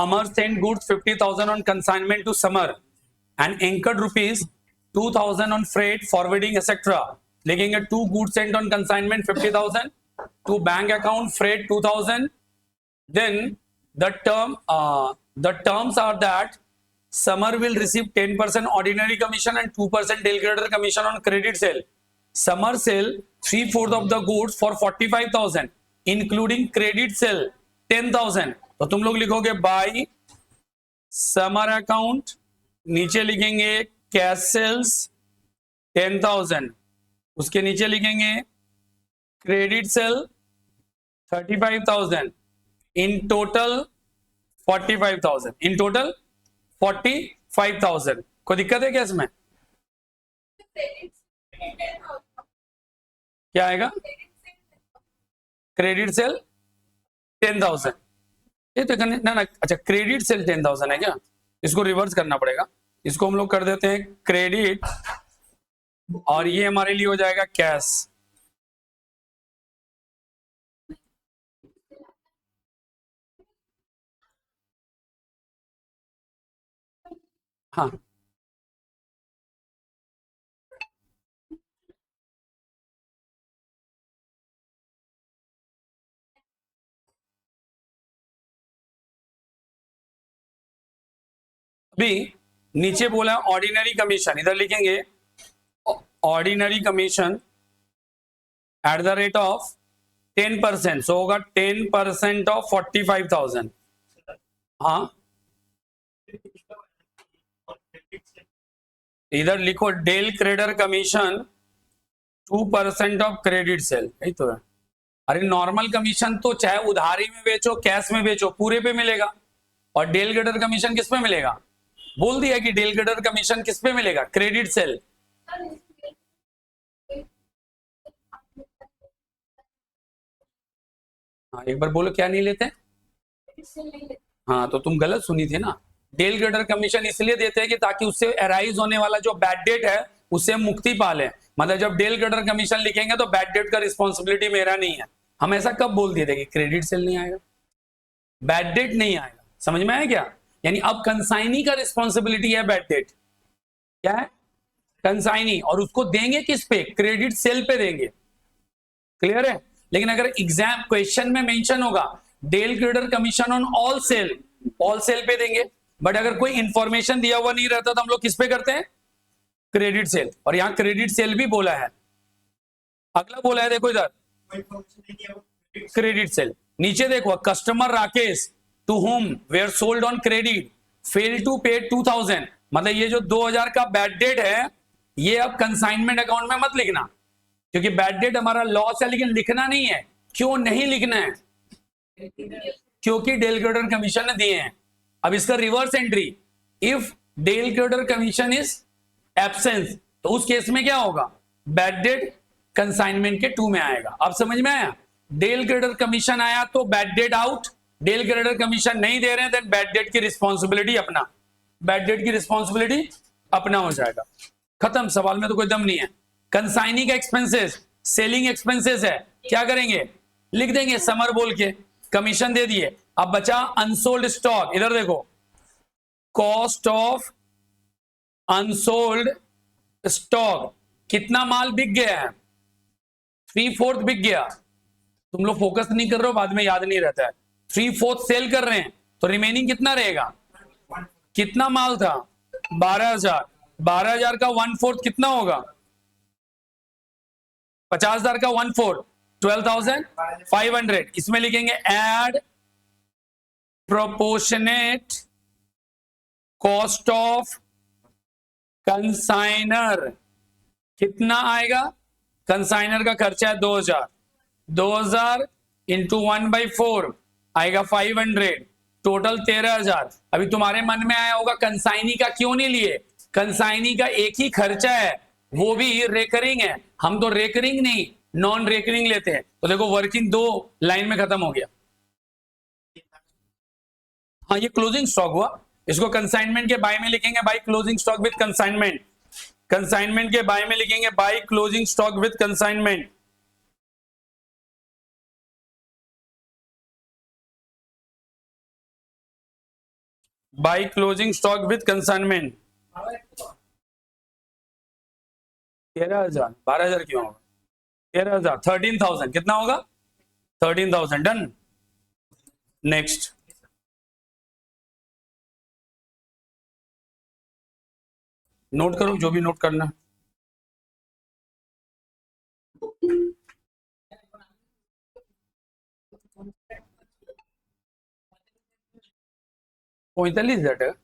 Amar sent goods 50,000 on consignment to Samar and incurred rupees 2,000 on freight, forwarding, etc. लिखेंगे two goods sent on consignment 50,000 to bank account freight 2,000. Then the terms are that Samar will receive 10% ordinary commission and 2% deal creditor commission on credit sale. Samar sell 3/4 of the goods for 45,000 including credit sale 10,000. तो तुम लोग लिखोगे bye summer account, नीचे लिखेंगे cash sales 10,000, उसके नीचे लिखेंगे credit sale 35,000, in total 45,000, in total 45,000. कोई दिक्कत है क्या इसमें? क्या आएगा? Credit sale 10,000. ये तो ना अच्छा क्रेडिट सेल 10,000 है क्या? इसको रिवर्स करना पड़ेगा. इसको हम लोग कर देते हैं क्रेडिट और ये हमारे लिए हो जाएगा कैश. हाँ अभी नीचे बोला ऑर्डिनरी कमीशन, इधर लिखेंगे ordinary commission at the rate of 10%. So होगा 10% ऑफ 45,000. हाँ इधर लिखो del credere commission 2% of credit sale. यही तो है. अरे नॉर्मल कमीशन तो चाहे उधारी में बेचो कैश में बेचो पूरे पे मिलेगा, और डेल क्रेडिटर कमीशन किस पे मिलेगा? बोल दिया कि डेल क्रेडिटर कमीशन किस पे मिलेगा? Credit sale. हाँ एक बार बोलो क्या नहीं लेते? हाँ तो तुम गलत सुनी थी ना. डेल क्रेडिटर कमीशन इसलिए देते हैं कि ताकि उससे अराइज होने वाला जो बैड डेट है उससे मुक्ति पा ले. मतलब जब डेल क्रेडिटर कमीशन लिखेंगे तो बैड डेट का रिस्पॉन्सिबिलिटी मेरा नहीं है. हम ऐसा कब बोल दिए थे कि क्रेडिट सेल नहीं आएगा, बैड डेट नहीं आएगा. समझ में आया क्या? यानी अब कंसाइनी का रिस्पॉन्सिबिलिटी है बैड डेट. क्या है? कंसाइनी. और उसको देंगे किस पे? क्रेडिट सेल पे देंगे. क्लियर है? लेकिन अगर एग्जाम क्वेश्चन में मेंशन होगा del credere commission on all sale पे देंगे. बट अगर कोई इंफॉर्मेशन दिया हुआ नहीं रहता तो हम लोग किस पे करते हैं? Credit sale. और यहां क्रेडिट सेल भी बोला है. अगला बोला है देखो इधर क्रेडिट सेल. नीचे देखो customer Rakesh to whom were sold on credit fail to pay 2,000. मतलब ये जो 2,000 का बैड डेट है ये अब कंसाइनमेंट अकाउंट में मत लिखना, क्योंकि बैड डेट हमारा लॉस है. लेकिन लिखना नहीं है. क्यों नहीं लिखना है? क्योंकि डेल क्रेडिटर कमीशन ने दिए हैं. अब इसका reverse entry, if del credere commission is absence, तो उस केस में क्या होगा? बैड डेट कंसाइनमेंट के 2 में आएगा. अब समझ में आया? डेल क्रेडिटर कमीशन आया तो bad debt out. Del credere commission नहीं दे रहे हैं देन बैड डेट की रिस्पॉन्सिबिलिटी अपना, बैड डेट की रिस्पॉन्सिबिलिटी अपना हो जाएगा. खत्म. सवाल में तो कोई दम नहीं है. कंसाइनी का एक्सपेंसेस सेलिंग एक्सपेंसेस है, क्या करेंगे? लिख देंगे समर बोल के, कमीशन दे दिए. अब बचा अनसोल्ड स्टॉक. इधर देखो कॉस्ट ऑफ अनसोल्ड स्टॉक. कितना माल बिक गया है? 3/4 बिक गया. तुम लोग फोकस नहीं कर रहे हो, बाद में याद नहीं रहता है. 3/4 सेल कर रहे हैं तो रिमेनिंग कितना रहेगा? कितना माल था? 12,000. 12,000 का 1/4 कितना होगा? 50,000 का 1/4 12,500. इसमें लिखेंगे add proportionate cost of consignor. कितना आएगा? कंसाइनर का खर्चा है 2,000. 2,000 इंटू 1/4 आएगा 500. टोटल 13,000. अभी तुम्हारे मन में आया होगा कंसाइनी का क्यों नहीं लिए? कंसाइनी का एक ही खर्चा है, वो भी रेकरिंग है. हम तो रेकरिंग नहीं नॉन रेकरिंग लेते हैं. तो देखो वर्किंग 2 लाइन में खत्म हो गया. हाँ ये क्लोजिंग स्टॉक हुआ. इसको कंसाइनमेंट के बाय में लिखेंगे by closing stock with consignment. Consignment के बाय में लिखेंगे by closing stock with consignment. By closing stock with consignment 13,000, 12,000 क्यों होगा? 13,000, 13,000 कितना होगा? 13,000 डन। नेक्स्ट, नोट करो जो भी नोट करना। 45,000 টাকা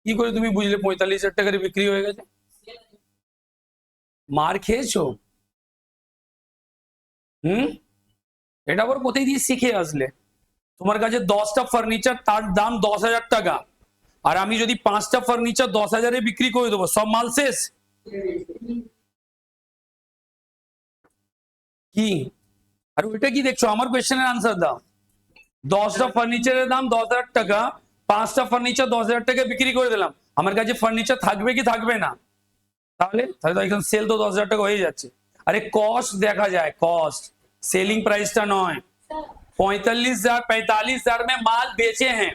কি করে তুমি বুঝলে 45,000 টাকার বিক্রি হয়ে গেছে? মার খেয়েছো? এটা আবার কোথায় দিয়ে শিখে আসলে? তোমার কাছে 10টা ফার্নিচার, তার দাম 10,000 টাকা, আর আমি যদি 5টা ফার্নিচার 10,000-এ বিক্রি করে দেবো, সব মাল শেষ? কি আর ওইটা কি দেখছো? আমার কোয়েশ্চেনের আনসার দাও। 10টা ফার্নিচারের দাম 10,000 টাকা, 5টা ফার্নিচার 10,000 টাকায় বিক্রি করে দিলাম, আমার কাছে ফার্নিচার থাকবে কি থাকবে না? তাহলে তাহলে তো একদম সেল তো 10,000 টাকা হয়ে যাচ্ছে। আরে কস্ট দেখা যায়, কস্ট, सेलिंग प्राइसটা নয়। 45,000 45,000 में माल बेचे हैं,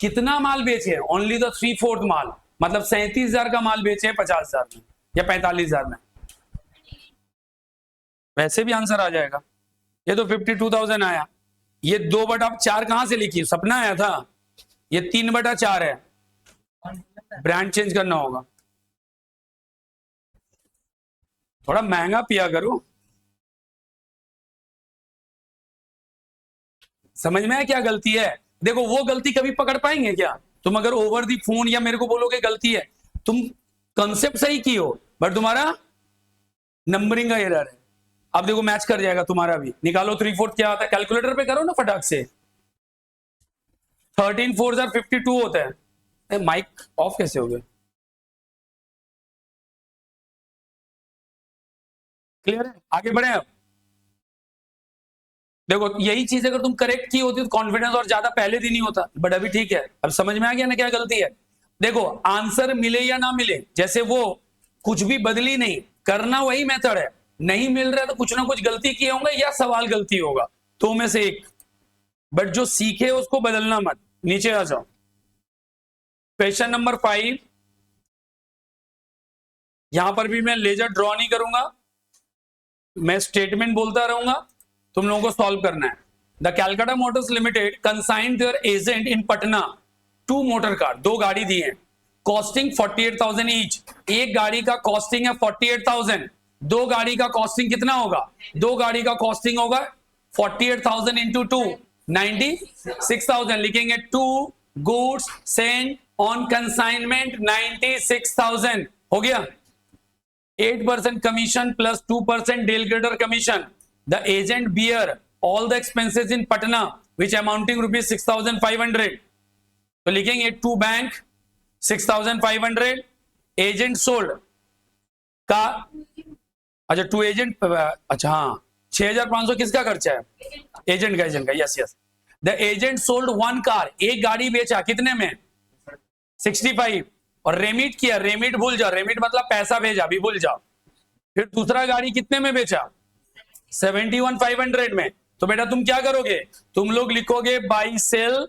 कितना माल बेचे हैं? ओनली द 3/4 माल, मतलब 37,000 का माल बेचे हैं 50,000 में या 45,000 में, वैसे भी आंसर आ जाएगा। ये तो 52,000 आया। ये 2/4 कहां से लिखी? सपना आया था। ये 3/4 है, ब्रांड चेंज करना होगा। थोड़ा महंगा पिया करो। समझ में आया क्या गलती है? देखो वो गलती कभी पकड़ पाएंगे क्या? तुम अगर ओवर दी फोन या मेरे को बोलोगे गलती है, तुम कंसेप्ट सही की हो बट तुम्हारा नंबरिंग का एरर है। अब देखो मैच कर जाएगा तुम्हारा भी। निकालो 3/4 क्या आता है, कैलकुलेटर पे करो ना फटाक से। 13 4 52 होता है। माइक ऑफ कैसे हो गया? क्लियर है? आगे बढ़े अब। देखो यही चीज अगर तुम करेक्ट की होती तो कॉन्फिडेंस और ज्यादा पहले दिन ही होता, बट अभी ठीक है। अब समझ में आ गया ना क्या गलती है? देखो आंसर मिले या ना मिले, जैसे वो कुछ भी बदली नहीं, करना वही मेथड है। नहीं मिल रहा है तो कुछ ना कुछ गलती किए होंगे या सवाल गलती होगा, तो में से एक। बट जो सीखे उसको बदलना मत। नीचे आ जाओ। क्वेश्चन नंबर 5, यहां पर भी मैं लेजर ड्रॉ नहीं करूंगा, मैं स्टेटमेंट बोलता रहूंगा, तुम लोगों को सॉल्व करना है। The Calcutta motors limited consigned their agent in Patna 2 motor car, 2 गाड़ी दी है, कॉस्टिंग 48,000 ईच। एक गाड़ी का कॉस्टिंग है 48,000, 2 गाड़ी का कॉस्टिंग कितना होगा? 2 गाड़ी का कॉस्टिंग होगा 48,000 इंटू 2, 96,000। लिखेंगे 2 गुड्स सेंट ऑन कंसाइनमेंट 96,000 हो गया। 8% commission plus 2% deal grader commission. The agent bear all the expenses in Patna, which amounting rupees 6,500. तो लिखेंगे to bank 6,500, agent sold का, अच्छा टू एजेंट, अच्छा हाँ 6,500 किसका खर्चा है? एजेंट का, yes yes. The agent sold 1 car, एक गाड़ी बेचा कितने में? 65। और रेमिट किया, रेमिट भूल जाओ, रेमिट मतलब पैसा भेजा, भी भूल जाओ। फिर दूसरा गाड़ी कितने में बेचा? 71,500 में। तो बेटा तुम क्या करोगे? तुम लोग लिखोगे by sale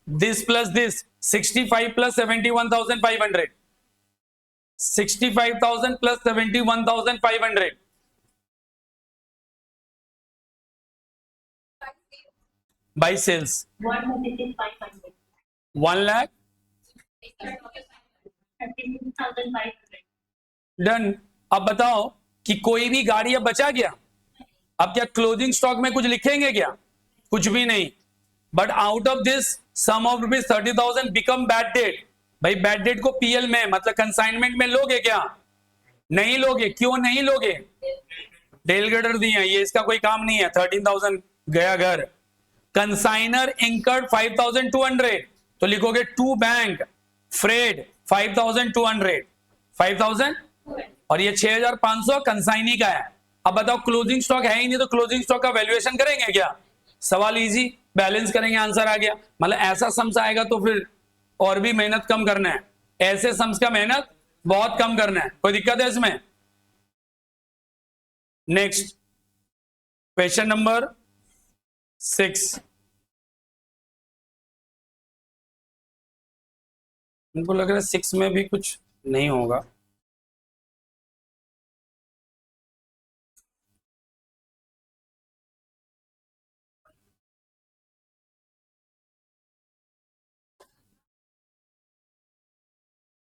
this plus this, 65 plus 71,500, 65,000 plus 71,500 by sales 1 lakh done. अब बताओ कि कोई भी गाड़ी अब बचा गया? अब क्या क्लोजिंग स्टॉक में कुछ लिखेंगे क्या? कुछ भी नहीं। But out of this sum of rupees 30,000 become bad debt. भाई बैड डेट को पीएल में मतलब कंसाइनमेंट में लोगे क्या? नहीं लोगे। क्यों नहीं लोगे? डेल ग्रेडर दिए हैं, ये इसका कोई काम नहीं है। 13,000 गया घर। कंसाइनर इंकर्ड 5,200, तो लिखोगे टू बैंक फ्रेड 5,200, 5,000, और ये 6,500 कंसाइनी का है। अब बताओ क्लोजिंग स्टॉक है ही नहीं, तो क्लोजिंग स्टॉक का वैल्यूएशन करेंगे क्या? सवाल इजी, बैलेंस करेंगे, आंसर आ गया। मतलब ऐसा सम्स आएगा तो फिर और भी मेहनत कम करना है, ऐसे सम्स का मेहनत बहुत कम करना है। कोई दिक्कत है इसमें? नेक्स्ट क्वेश्चन नंबर 6, उनको लग रहा है 6 में भी कुछ नहीं होगा।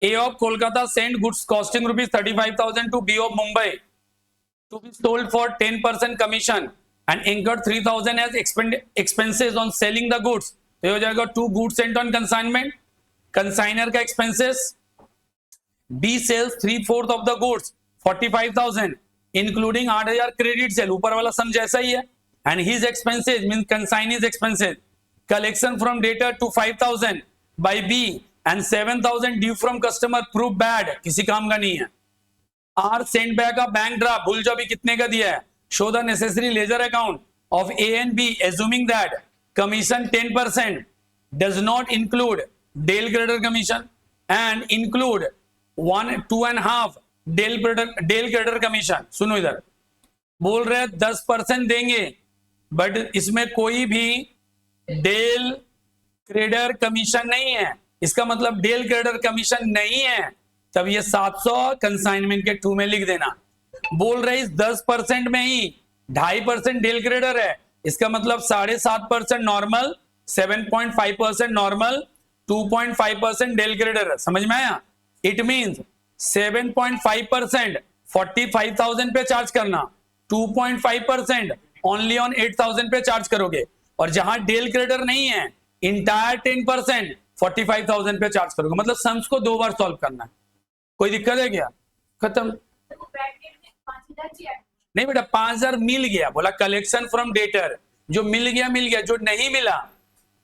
A of Kolkata sent goods costing rupees 35,000 to B of Mumbai to be sold for 10% commission and incurred 3,000 as expenses on selling the goods. तो ये हो जाएगा 2 goods sent on consignment, consigner का expenses. B sells 3/4 of the goods 45,000 including 8,000 credit sale, ऊपर वाला सम जैसा ही है, and his expenses means consignee's expenses, collection from debtor to 5,000 by B and 7,000 due from customer prove bad, किसी काम का नहीं है. R sent back a bank draft, भूल जो अभी कितने का दिया है, show the necessary ledger account of A and B assuming that commission 10% does not include Dale creditor commission and include 1-2.5 Dale creditor commission. सुनो इधर बोल रहे 10% देंगे बट इसमें कोई भी डेल क्रेडिटर कमीशन नहीं है, इसका मतलब डेल क्रेडिटर कमीशन नहीं है, तब ये 700 कंसाइनमेंट के 2 में लिख देना. बोल रहे इस 10% में ही 2.5% डेल क्रेडिटर है, इसका मतलब 7.5% नॉर्मल, 7.5% नॉर्मल, 2.5% डेल क्रेडिटर. समझ में आया? इट मींस 7.5% 45,000 पे चार्ज करना, 2.5% ओनली ऑन 8,000 पे चार्ज करोगे, और जहां डेल क्रेडिटर नहीं है इंटायर 10% 45,000 पे चार्ज करोगे. मतलब सम्स को 2 बार सॉल्व करना है. कोई दिक्कत है क्या? खत्म. नहीं बेटा 5,000 मिल गया, बोला कलेक्शन फ्रॉम डेटर, जो मिल गया, जो नहीं मिला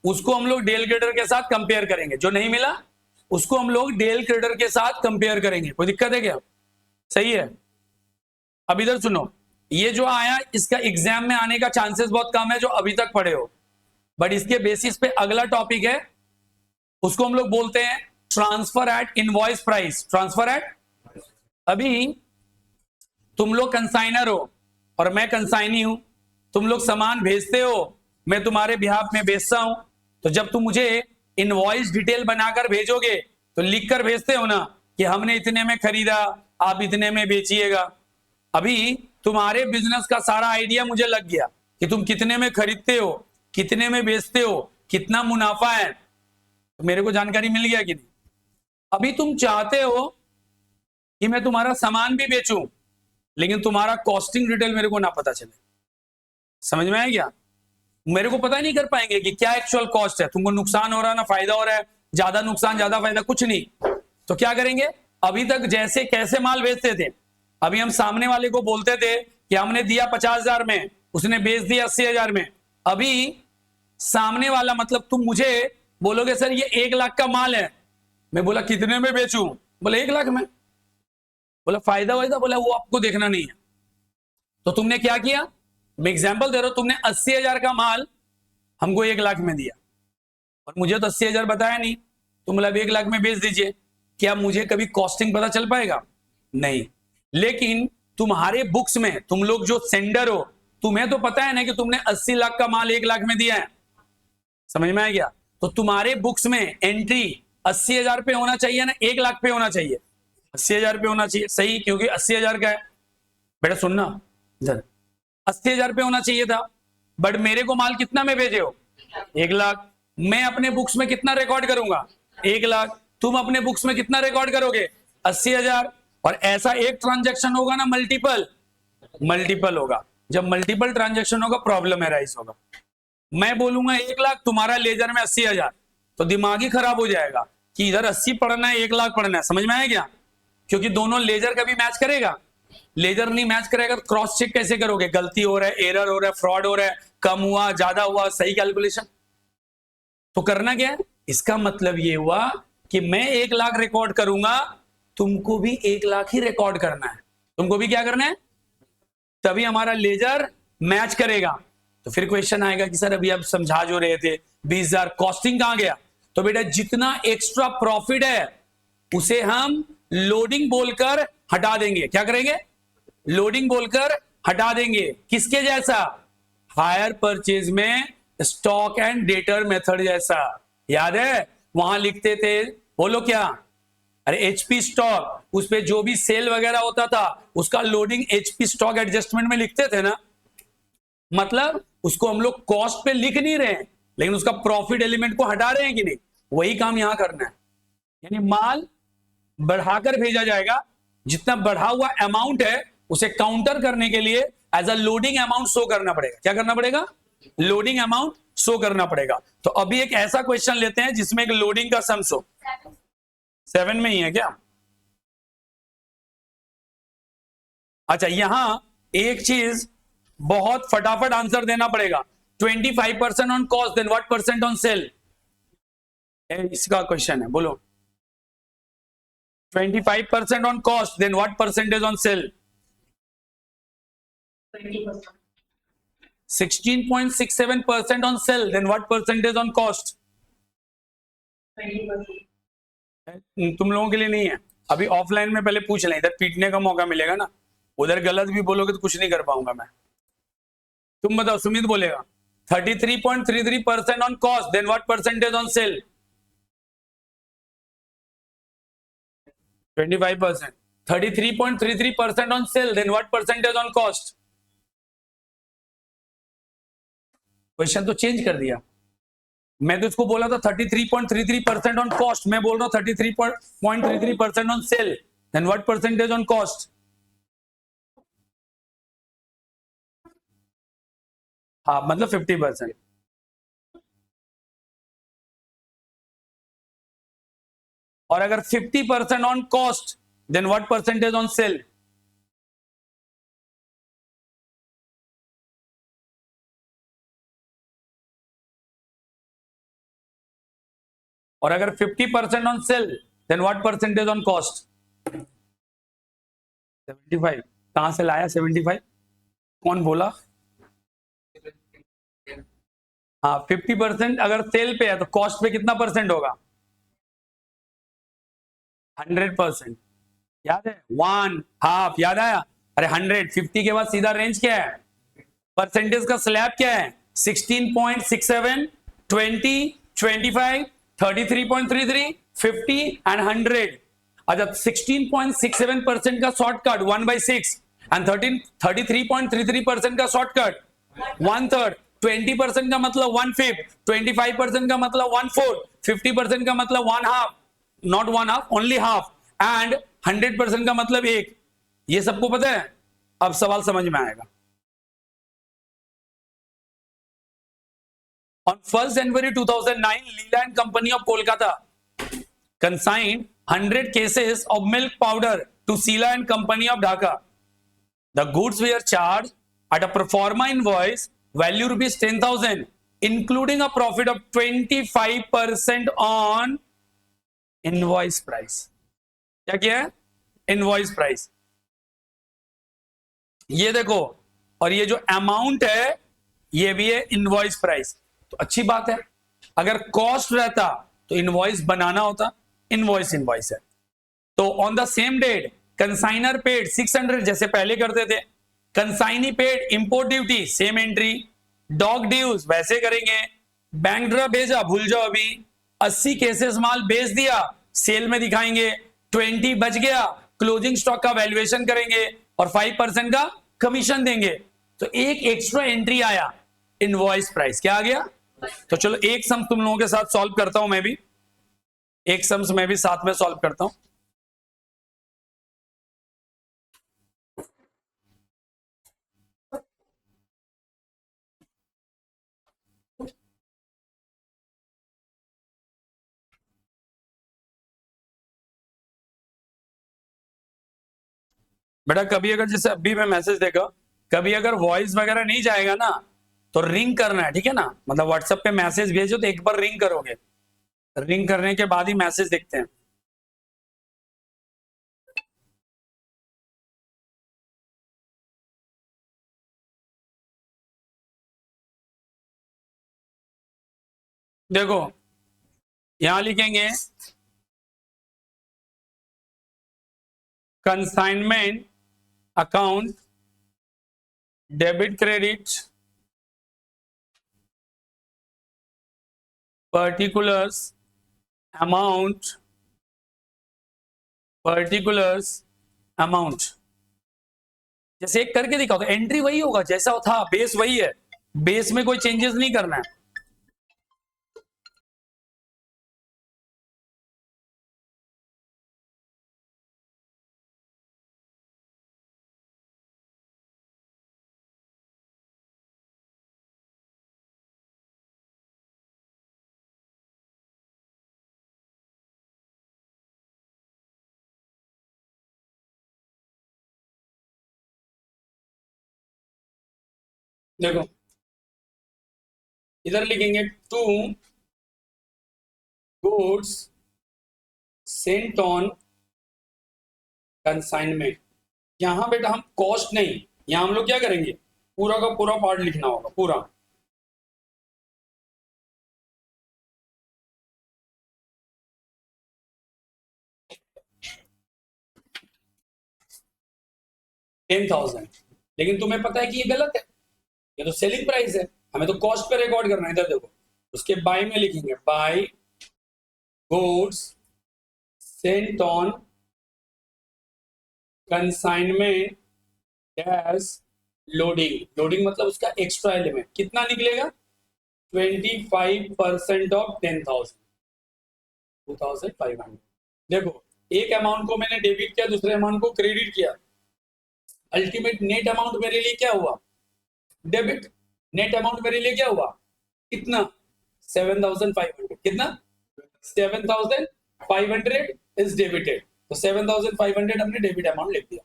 उसको हम लोग डेल क्रेडिटर के साथ कंपेयर करेंगे, जो नहीं मिला उसको हम लोग डेल क्रेडिटर के साथ कंपेयर करेंगे. कोई दिक्कत है क्या? सही है. अब इधर सुनो, ये जो आया इसका एग्जाम में आने का चांसेस बहुत कम है जो अभी तक पढ़े हो, बट इसके बेसिस पे अगला टॉपिक है, उसको हम लोग बोलते हैं transfer at invoice price. Transfer at, अभी तुम लोग कंसाइनर हो और मैं कंसाइनी हूं, तुम लोग सामान भेजते हो, मैं तुम्हारे बिहाफ में भेजता हूं, तो जब तुम मुझे इनवॉइस डिटेल बनाकर भेजोगे तो लिख कर भेजते हो ना कि हमने इतने में खरीदा, आप इतने में बेचिएगा. अभी तुम्हारे बिजनेस का सारा आइडिया मुझे लग गया कि तुम कितने में खरीदते हो, कितने में बेचते हो, कितना मुनाफा है, तो मेरे को जानकारी मिल गया कि नहीं. अभी तुम चाहते हो कि मैं तुम्हारा सामान भी बेचूं लेकिन तुम्हारा कॉस्टिंग डिटेल मेरे को ना पता चले. समझ में आया क्या? मेरे को पता ही नहीं कर पाएंगे कि क्या एक्चुअल कॉस्ट है, तुमको नुकसान हो रहा है ना फायदा हो रहा है, ज्यादा नुकसान ज्यादा फायदा कुछ नहीं. तो क्या करेंगे, अभी तक जैसे कैसे माल बेचते थे, अभी हम सामने वाले को बोलते थे कि हमने दिया 50,000 में, उसने बेच दिया 80,000 में. अभी सामने वाला मतलब तुम मुझे बोलोगे सर ये 1 लाख का माल है, मैं बोला कितने में बेचूं, बोले 1 लाख में, बोला फायदा वायदा, बोला वो आपको देखना नहीं है. तो तुमने क्या किया, मैं एग्जांपल दे रहा हूं, तुमने 80,000 का माल हमको 1 लाख में दिया और मुझे तो 80,000 बताया नहीं, तो मतलब 1 लाख में बेच दीजिए. क्या मुझे कभी कॉस्टिंग पता चल पाएगा? नहीं. लेकिन तुम्हारे बुक्स में तुम लोग जो सेंडर हो, तुम्हें तो पता है ना कि तुमने 80 लाख का माल 1 लाख में दिया है. समझ में आ गया? तो तुम्हारे बुक्स में एंट्री 80,000 पे होना चाहिए ना 1 लाख पे होना चाहिए? 80,000 पे होना चाहिए. सही, क्योंकि 80,000 का है. बेटा सुनना इधर, 80,000 पे होना चाहिए था, बट मेरे को माल कितना में भेजे हो? 1 लाख. मैं अपने बुक्स में कितना रिकॉर्ड करूंगा? 1 लाख. तुम अपने बुक्स में कितना रिकॉर्ड करोगे? 80,000. और ऐसा एक ट्रांजैक्शन होगा ना, मल्टीपल होगा. जब मल्टीपल ट्रांजैक्शन होगा प्रॉब्लम एराइज होगा. मैं बोलूंगा 1 लाख, तुम्हारा लेजर में 80,000, तो दिमाग ही खराब हो जाएगा कि इधर 80 पढ़ना है 1 लाख पढ़ना है. समझ में आया क्या? क्योंकि दोनों लेजर कभी मैच करेगा? लेजर नहीं मैच करेगा तो क्रॉस चेक कैसे करोगे? गलती हो रहा है, एरर हो रहा है, फ्रॉड हो रहा है, कम हुआ ज्यादा हुआ, सही कैलकुलेशन. तो करना क्या है, इसका मतलब ये हुआ कि मैं 1 लाख रिकॉर्ड करूंगा, तुमको भी 1 लाख ही रिकॉर्ड करना है. तुमको भी क्या करना है, तभी हमारा लेजर मैच करेगा. तो फिर क्वेश्चन आएगा कि सर अभी आप समझा जो रहे थे 20,000 कॉस्टिंग कहां गया? तो बेटा जितना एक्स्ट्रा प्रॉफिट है उसे हम लोडिंग बोलकर हटा देंगे. क्या करेंगे? लोडिंग बोलकर हटा देंगे. किसके जैसा? हायर परचेज में स्टॉक एंड डेटर मेथड जैसा. याद है वहां लिखते थे बोलो क्या? अरे एचपी स्टॉक, उस पे जो भी सेल वगैरह होता था उसका लोडिंग एचपी स्टॉक एडजस्टमेंट में लिखते थे ना। मतलब उसको हम लोग कॉस्ट पे लिख नहीं रहे हैं, लेकिन उसका प्रॉफिट एलिमेंट को हटा रहे हैं कि नहीं? वही काम यहां करना है। यानी माल बढ़ाकर भेजा जाएगा, जितना बढ़ा हुआ अमाउंट है उसे काउंटर करने के लिए as a loading amount show करना पड़ेगा। क्या करना पड़ेगा? लोडिंग अमाउंट शो करना पड़ेगा। तो अभी एक ऐसा क्वेश्चन लेते हैं जिसमें एक लोडिंग का सम्स हो। 7 में ही है क्या? अच्छा, यहां एक चीज बहुत फटाफट आंसर देना पड़ेगा। 25% on cost then what percent on sale? इसका क्वेश्चन है, बोलो। 25% on cost, then what percentage on sell? 16.67% on sell, then what percentage on cost? 20%. तुम लोगों के लिए नहीं है, अभी ऑफलाइन में पहले पूछ लें, इधर पीटने का मौका मिलेगा ना। उधर गलत भी बोलोगे तो कुछ नहीं कर पाऊंगा मैं। तुम बताओ, सुमित बोलेगा 33.33% on cost, then what percentage on sell? 25%. 33.33% on sell, then what percentage on cost? Question तो चेंज कर दिया। मैं तो इसको बोला था 33.33% ऑन कॉस्ट, मैं बोल रहा हूं 33.33% on sale, then what percentage on cost? हाँ, मतलब 50%। और अगर 50% on cost then what percentage on sale? और अगर 50% on sale then what percentage on cost? 75। कहां से लाया 75? कौन बोला? हाँ, 50% अगर सेल पे है तो कॉस्ट पे कितना परसेंट होगा? 100%। याद है? 1/2 याद आया? अरे 150 के बाद सीधा रेंज क्या है? परसेंटेज का स्लैब क्या है? 16.67, 20, 25, 33.33, 50 एंड 100। अच्छा, 16.67% का शॉर्टकट 1/6 एंड 33.33% का शॉर्टकट 1/3, 20% का मतलब 1/5, 25% का मतलब 1/4, 50% का मतलब 1/2, नॉट 1/2, ओनली हाफ, एंड 100% का मतलब 1। ये सबको पता है? अब सवाल समझ में आएगा। On 1st January 2009, Leela and Company of Kolkata consigned 100 cases of milk powder to Sheela and Company of Dhaka. The goods were charged at a pro forma invoice value rupees 10,000, including a profit of 25% on invoice price. क्या किया है? Invoice price. ये देखो, और ये जो amount है ये भी है इनवॉइस प्राइस। तो अच्छी बात है, अगर कॉस्ट रहता तो इनवॉइस बनाना होता, इनवॉइस इनवॉइस है। तो on the same date consignor paid 600 जैसे पहले करते थे, consignee paid import duty same entry, dock dues वैसे करेंगे, बैंक ड्रा भेजा भूल जाओ अभी, 80 केसेस माल बेच दिया सेल में दिखाएंगे, 20 बच गया क्लोजिंग स्टॉक का वैल्यूएशन करेंगे और 5% का कमीशन देंगे। तो एक एक्स्ट्रा एंट्री आया, इनवॉइस प्राइस क्या आ गया? तो चलो एक सम तुम लोगों के साथ सॉल्व करता हूं, मैं भी एक सम्स मैं भी साथ में सॉल्व करता हूं। बेटा कभी अगर जैसे अभी मैं मैसेज देखा, कभी अगर वॉइस वगैरह नहीं जाएगा ना तो रिंग करना है, ठीक है ना? मतलब व्हाट्सएप पे मैसेज भेजो तो एक बार रिंग करोगे, रिंग करने के बाद ही मैसेज देखते हैं। देखो यहां लिखेंगे consignment account debit credit particulars amount particulars amount, जैसे एक करके दिखाओ तो एंट्री वही होगा जैसा था, बेस वही है, बेस में कोई चेंजेस नहीं करना है। देखो इधर लिखेंगे to goods sent on consignment. यहां बेटा हम कॉस्ट नहीं, यहां हम लोग क्या करेंगे, पूरा का पूरा पार्ट लिखना होगा पूरा। $10,000, लेकिन तुम्हें पता है कि ये गलत है, ये तो सेलिंग प्राइस है, हमें तो कॉस्ट पे रिकॉर्ड करना है। इधर देखो, उसके बाय में लिखेंगे by goods sent on consignment dash loading. Loading मतलब उसका एक्स्ट्रा एलिमेंट कितना निकलेगा, 25% ऑफ 10,000, 2,500। देखो एक अमाउंट को मैंने डेबिट किया, दूसरे अमाउंट को क्रेडिट किया, अल्टीमेट नेट अमाउंट मेरे लिए क्या हुआ, डेबिट। नेट अमाउंट मेरे लिए क्या हुआ, कितना, 7,500। कितना, 7,500 इज डेबिटेड, तो 7,500 हमने डेबिट अमाउंट लिख दिया।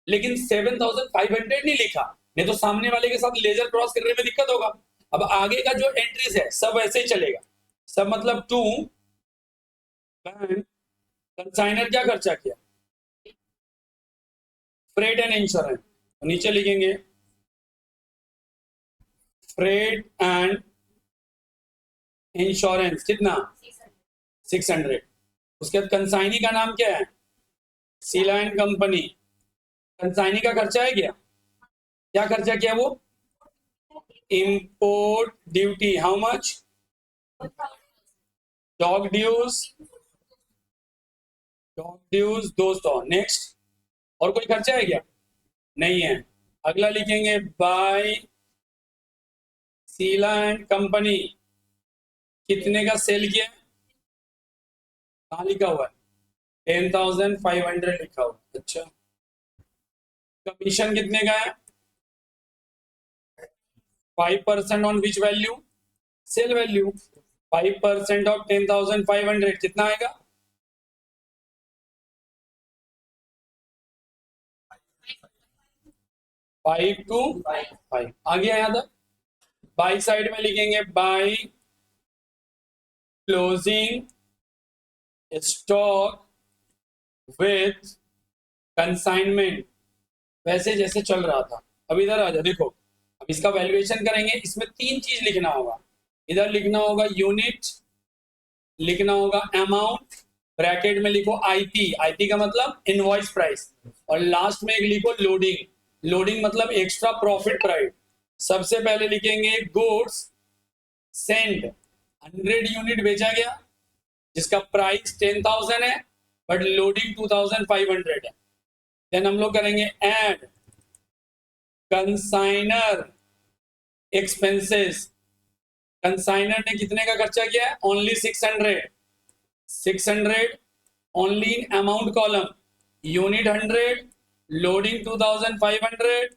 लेकिन 7,500 नहीं लिखा, नहीं तो सामने वाले के साथ लेजर क्रॉस करने में दिक्कत होगा। अब आगे का जो एंट्रीज है सब ऐसे ही चलेगा, सब मतलब टू कंसाइनर क्या खर्चा किया, फ्रेट एंड इंश्योरेंस, तो नीचे लिखेंगे फ्रेट एंड इंश्योरेंस कितना, 600। उसके बाद कंसाइनी का नाम क्या है, सीला एंड कंपनी। कंसाइनी का खर्चा है क्या खर्चा किया वो, import duty, how much, dock dues 200। Next, और कोई खर्चा है क्या, नहीं है। अगला लिखेंगे बाय सीला एंड कंपनी, कितने का सेल किया, कहाँ लिखा हुआ है, 10,500 लिखा हुआ है। अच्छा, कमीशन कितने का है, 5% on which value, sale value. 5% of 10,500 कितना आएगा, 5 to 5 आ गया यहाँ तक। बाई साइड में लिखेंगे by closing stock with consignment, वैसे जैसे चल रहा था। अब इधर आ जाओ, देखो अब इसका वैल्यूएशन करेंगे, इसमें 3 चीज लिखना होगा। इधर लिखना होगा यूनिट, लिखना होगा अमाउंट, ब्रैकेट में लिखो आईपी, आईपी का मतलब इनवॉइस प्राइस, और लास्ट में एक लिखो लोडिंग, लोडिंग मतलब एक्स्ट्रा प्रॉफिट प्राइस। सबसे पहले लिखेंगे गुड्स सेंड, 100 यूनिट बेचा गया जिसका प्राइस 10,000 है बट लोडिंग 2,500 है। देन हम लोग करेंगे ऐड कंसाइनर एक्सपेंसेस, कंसाइनर ने कितने का खर्चा किया है, only 600 only in amount column, unit 100, loading 2,500,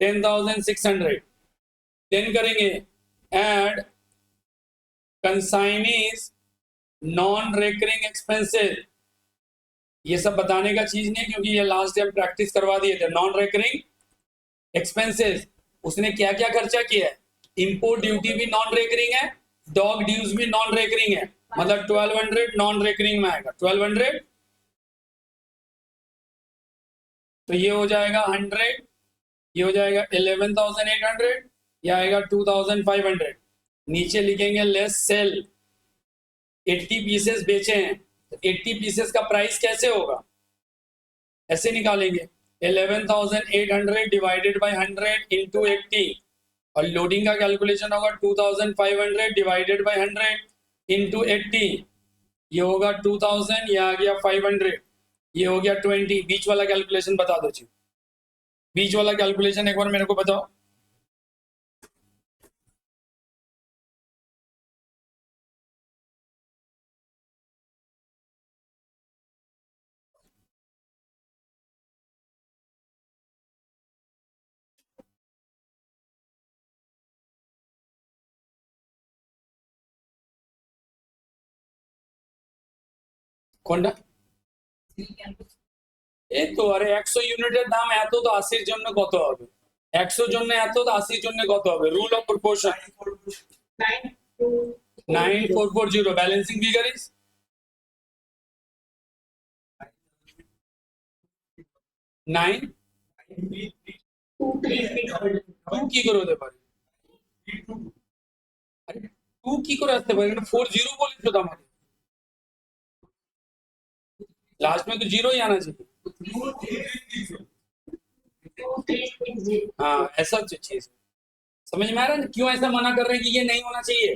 10,600। Then करेंगे add consignee's non recurring expenses, ये सब बताने का चीज नहीं क्योंकि ये लास्ट टाइम प्रैक्टिस करवा दिए थे। नॉन रेकरिंग एक्सपेंसेस, उसने क्या क्या खर्चा किया है, इंपोर्ट ड्यूटी भी नॉन रेकरिंग है, डॉग ड्यूज भी नॉन रेकरिंग है, मतलब 1200 नॉन रेकरिंग में आएगा 1200, तो ये हो जाएगा 100, ये हो जाएगा 11,800, ये आएगा 2,500। नीचे लिखेंगे लेस सेल, 80 पीसेस बेचे हैं, तो 80 पीसेस का प्राइस कैसे होगा, ऐसे निकालेंगे 11,800 डिवाइडेड बाय 100 इंटू 80, और लोडिंग का कैलकुलेशन होगा 2,500 डिवाइडेड बाय 100 इंटू 80, ये होगा 2000, ये आ गया 500, ये हो गया 20। बीच वाला कैलकुलेशन बता दो जी, बीच वाला कैलकुलेशन एक बार मेरे को बताओ। কোনটা? এই তো, আরে 100 ইউনিটের দাম এত, তো 80 এর জন্য কত হবে? 100 জন্য এত, তো 80 জন্য কত হবে? Rule of proportion. 9440 balancing figure is 9 2 কি করে হতে পারে? আরে 2 কি করে আসতে পারে? এটা 40 বলেছো তো আমাকে, लास्ट में तो जीरो ही आना चाहिए। हाँ, ऐसा चीज समझ में आ रहा है ना? क्यों ऐसा मना कर रहे हैं कि ये नहीं होना चाहिए?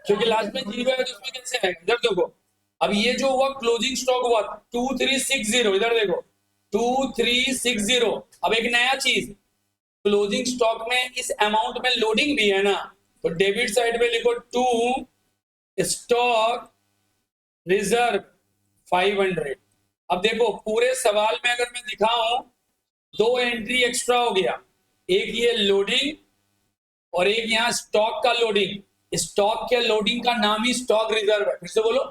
क्योंकि लास्ट में जीरो है तो उसमें कैसे आएगा? इधर देखो, अब ये जो हुआ क्लोजिंग स्टॉक हुआ 2360, इधर देखो 2360। अब एक नया चीज, क्लोजिंग स्टॉक में इस अमाउंट में लोडिंग भी है ना, तो डेबिट साइड पे लिखो टू स्टॉक रिजर्व 500। अब देखो पूरे सवाल में अगर मैं दिखाऊं, दो एंट्री एक्स्ट्रा हो गया, एक ये लोडिंग और एक यहाँ स्टॉक का लोडिंग। स्टॉक के लोडिंग का नाम ही स्टॉक रिजर्व है। फिर से बोलो,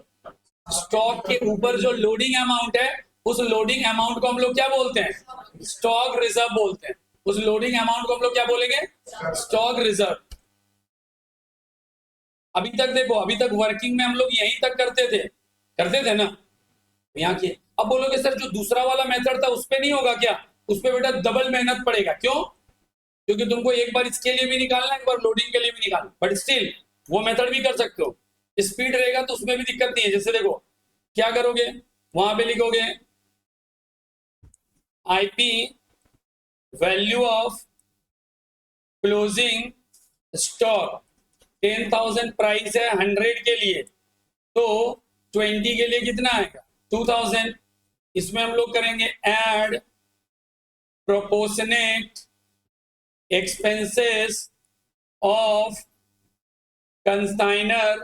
स्टॉक के ऊपर जो लोडिंग अमाउंट है, उस लोडिंग अमाउंट को हम लोग क्या बोलते हैं? स्टॉक रिजर्व बोलते हैं। उस लोडिंग अमाउंट को हम लोग क्या बोलेंगे? Stock reserve. अभी तक देखो, अभी तक वर्किंग में हम लोग यहीं तक करते थे ना यहाँ की। अब बोलोगे सर जो दूसरा वाला मेथड था उस पे नहीं होगा क्या? उस पे बेटा डबल मेहनत पड़ेगा। क्यों? क्योंकि तुमको एक बार इसके लिए भी निकालना है, एक बार लोडिंग के लिए भी निकालना, बट स्टिल वो मेथड भी कर सकते हो। स्पीड रहेगा तो उसमें भी दिक्कत नहीं है। जैसे देखो क्या करोगे, वहां पे लिखोगे IP value of closing stock 10,000 price है 100 के लिए, तो 20 के लिए कितना आएगा? 2000। इसमें हम लोग करेंगे add proportionate expenses of consignor.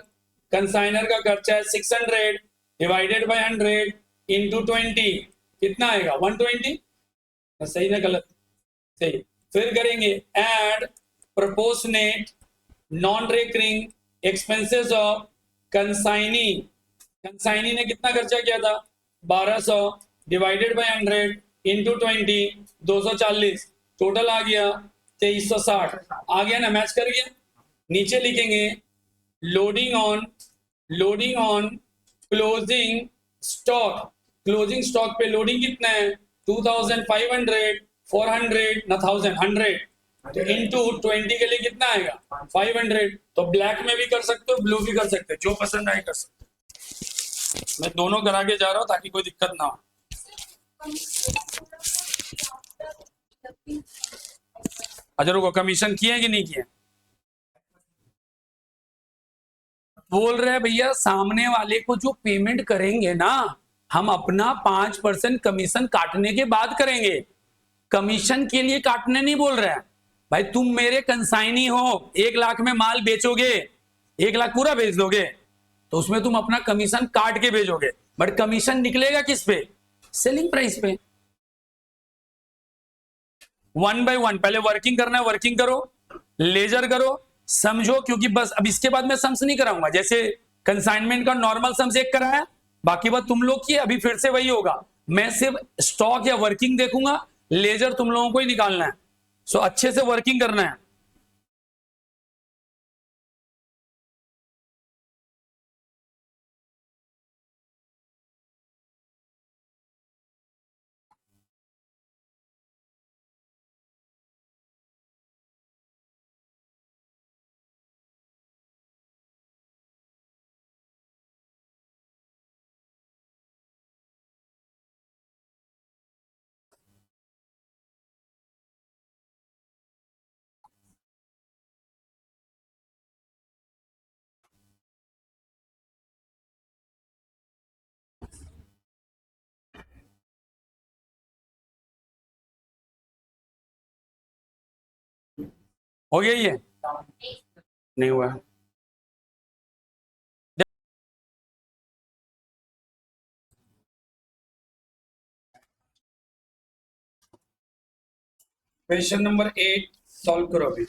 Consignor का खर्चा है 600 डिवाइडेड बाय 100 इंटू 20, कितना आएगा? 120। सही ना गलत? सही। फिर करेंगे add proportionate non recurring expenses of consignee. Consignee ने कितना खर्चा किया था? 1200 डिवाइडेड बाय 100 इंटू 20, 240। टोटल आ गया 2360। आ गया ना? मैच कर गया। नीचे लिखेंगे loading on closing stock. Closing stock पे लोडिंग कितना है? 2500, 400 ना 1000, 100, तो इनटू 20 के लिए कितना आएगा? 500। तो ब्लैक में भी कर सकते हो, ब्लू भी कर सकते हो, जो पसंद आए कर सकते हो। मैं दोनों करा के जा रहा हूं ताकि कोई दिक्कत ना हो। अच्छा रुको, कमीशन किए कि नहीं किए? बोल रहे हैं भैया सामने वाले को जो पेमेंट करेंगे ना, हम अपना 5% कमीशन काटने के बाद करेंगे। कमीशन के लिए काटने नहीं बोल रहे हैं भाई। तुम मेरे कंसाइनी हो, 1 लाख में माल बेचोगे, 1 लाख पूरा बेच दोगे, तो उसमें तुम अपना कमीशन काट के भेजोगे, बट कमीशन निकलेगा किस पे? सेलिंग प्राइस पे। 1 बाय 1 पहले वर्किंग करना है, वर्किंग करो, लेजर करो, समझो। क्योंकि बस अब इसके बाद मैं सम्स नहीं कराऊंगा। जैसे कंसाइनमेंट का नॉर्मल सम्स एक कराया, बाकी बात तुम लोग की, अभी फिर से वही होगा। मैं सिर्फ स्टॉक या वर्किंग देखूंगा, लेजर तुम लोगों को ही निकालना है। सो अच्छे से वर्किंग करना है। हो गया ये? नहीं हुआ। क्वेश्चन नंबर 8 सॉल्व करो अभी।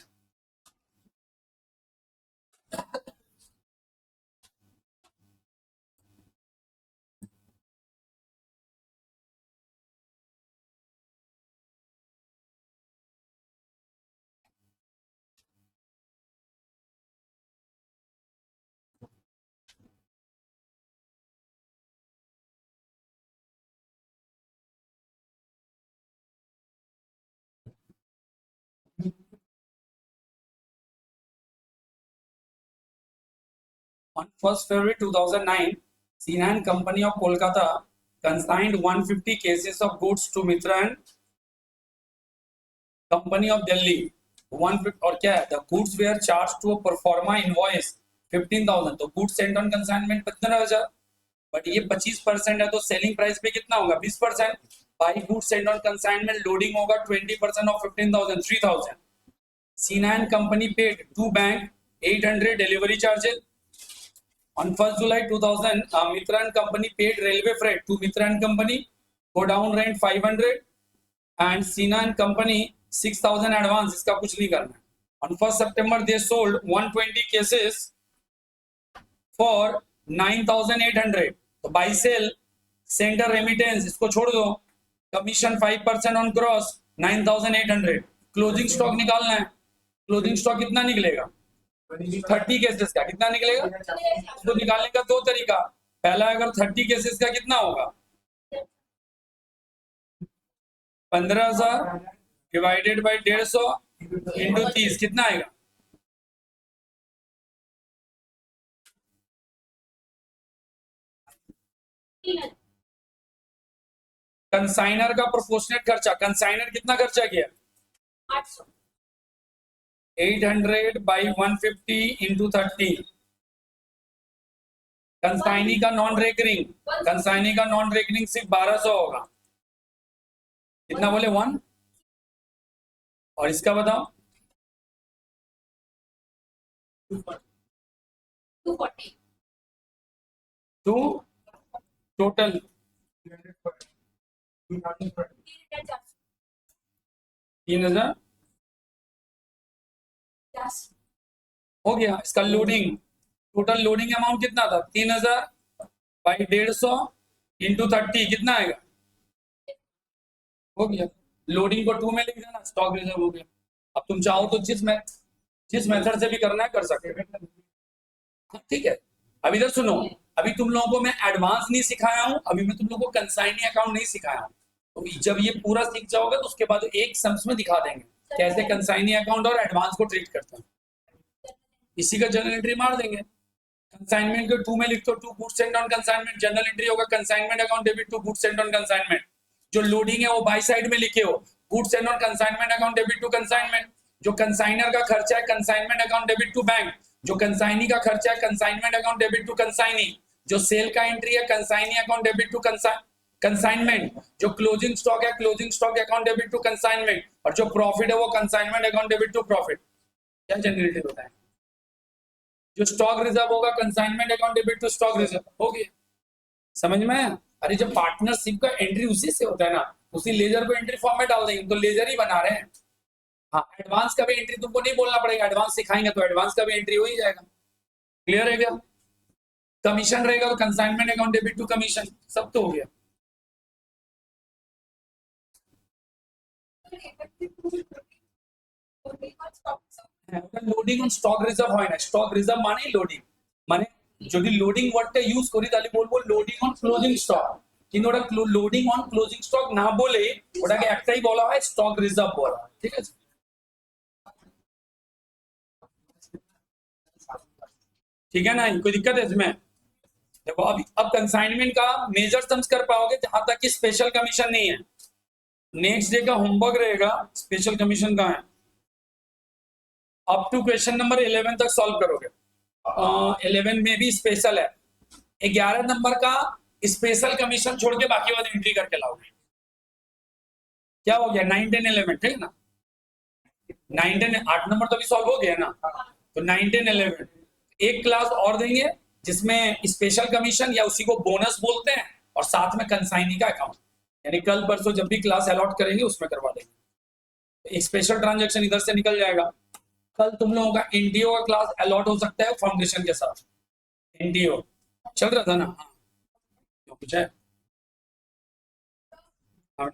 On 1st February 2009, Sinan Company of Kolkata consigned 150 cases of goods to Mitra and Company of Delhi. 150 और क्या है? The goods were charged to a performa invoice 15,000. तो goods sent on consignment 15,000. But ये 25% है तो selling price पे कितना होगा? 20%. By goods sent on consignment loading होगा 20% of 15,000 3,000. Sinan Company paid to bank 800 delivery charges. On 1st July 2000, Mitra and Company paid railway freight to Mitra and Company, go down rent 500 and Sina and Company 6,000 advance. इसका कुछ नहीं करना है. On 1st September they sold 120 cases for 9,800. तो buy sell sender remittance इसको छोड़ दो. Commission 5% on gross 9,800. Closing stock निकालना है. Closing stock कितना निकलेगा? 30 केसेस का कितना निकलेगा? तो निकालने का दो तरीका. पहला अगर 30 केसेस का कितना होगा? 15,000 डिवाइडेड बाई 150 इंटू 30 कितना आएगा? कंसाइनर का प्रोपोर्शनेट खर्चा. कंसाइनर कितना खर्चा किया? 800 बाई 150 इंटू 30. कंसाइनी का नॉन रेकरिंग. कंसाइनी का नॉन रेकरिंग सिर्फ 1200 होगा. कितना बोले? 1. और इसका बताओ. 240. 2 टोटल 3,000 हो गया. इसका लोडिंग टोटल लोडिंग अमाउंट कितना था? 3,000 बाई 150 इंटू 30 कितना आएगा? हो गया. लोडिंग को 2 में लिख देना. स्टॉक रिजर्व हो गया. अब तुम चाहो तो जिस मेथड से भी करना है कर सकते हो. ठीक है. अब इधर सुनो. अभी तुम लोगों को मैं एडवांस नहीं सिखाया हूं. अभी मैं तुम लोगों को कंसाइनी अकाउंट नहीं सिखाया हूं. तो जब ये पूरा सीख जाओगे तो उसके बाद एक सम्स में दिखा देंगे कैसे कंसाइनी अकाउंट और एडवांस को ट्रीट करते हैं. इसी का जर्नल एंट्री मार देंगे. कंसाइनमेंट को 2 में लिख दो. 2 goods sent on consignment. Journal entry होगा consignment account debit to goods sent on consignment. जो लोडिंग है वो बाई साइड में लिखे हो. Goods sent on consignment account debit to consignment. जो कंसाइनर का खर्चा है consignment account debit to bank. जो कंसाइनी का खर्चा है consignment account debit to consignee. जो सेल का एंट्री है consignee account debit to consignment. जो क्लोजिंग स्टॉक है closing stock account debit to consignment. और जो प्रॉफिट है वो consignment account debit to profit. क्या जनरेटेड होता है? जो स्टॉक रिजर्व होगा consignment account debit to stock reserve. हो गया. समझ में आया? अरे जब पार्टनरशिप का एंट्री उसी से होता है ना. उसी लेजर को एंट्री फॉर्म में डाल देंगे. तो लेजर ही बना रहे हैं. हाँ, एडवांस का भी एंट्री तुमको नहीं बोलना पड़ेगा. एडवांस सिखाएंगे तो एडवांस का भी एंट्री हो ही जाएगा. क्लियर है क्या? कमीशन रहेगा तो consignment account debit to commission. सब तो हो गया. লোডিং অন স্টক রিজার্ভ হয় না. স্টক রিজার্ভ মানে লোডিং. মানে যদি লোডিং ওয়ার্ডটা ইউজ করি তাহলে বলবো লোডিং অন ক্লোজিং স্টক. কিন্তু ওটা লোডিং অন ক্লোজিং স্টক না বলে ওটাকে একটাই বলা হয় স্টক রিজার্ভ বলা হয়. ঠিক আছে? ठीक है ना? कोई दिक्कत है इसमें? देखो अब कंसाइनमेंट का मेजर सम्स कर पाओगे जहां तक कि स्पेशल कमीशन नहीं है. नेक्स्ट डे का होमवर्क रहेगा. स्पेशल कमीशन कहाँ है? अप टू क्वेश्चन नंबर 11 तक सॉल्व करोगे. 11 में भी स्पेशल है. 11 नंबर का स्पेशल कमीशन छोड़ के बाकी वाले एंट्री करके लाओगे. क्या हो गया? 9, 10, 11. ठीक है ना? 9, 10, 8 नंबर तो अभी सॉल्व हो गया ना, तो 9, 10, 11 एक क्लास और देंगे जिसमें स्पेशल कमीशन या उसी को बोनस बोलते हैं, और साथ में कंसाइनी का अकाउंट, यानी कल परसों जब भी क्लास अलॉट करेंगे उसमें करवा देंगे। एक स्पेशल ट्रांजैक्शन इधर से निकल जाएगा। कल तुम लोगों का एनटीओ का क्लास अलॉट हो सकता है फाउंडेशन के साथ। एनटीओ चल रहा था ना? हाँ, कुछ है? हाँ।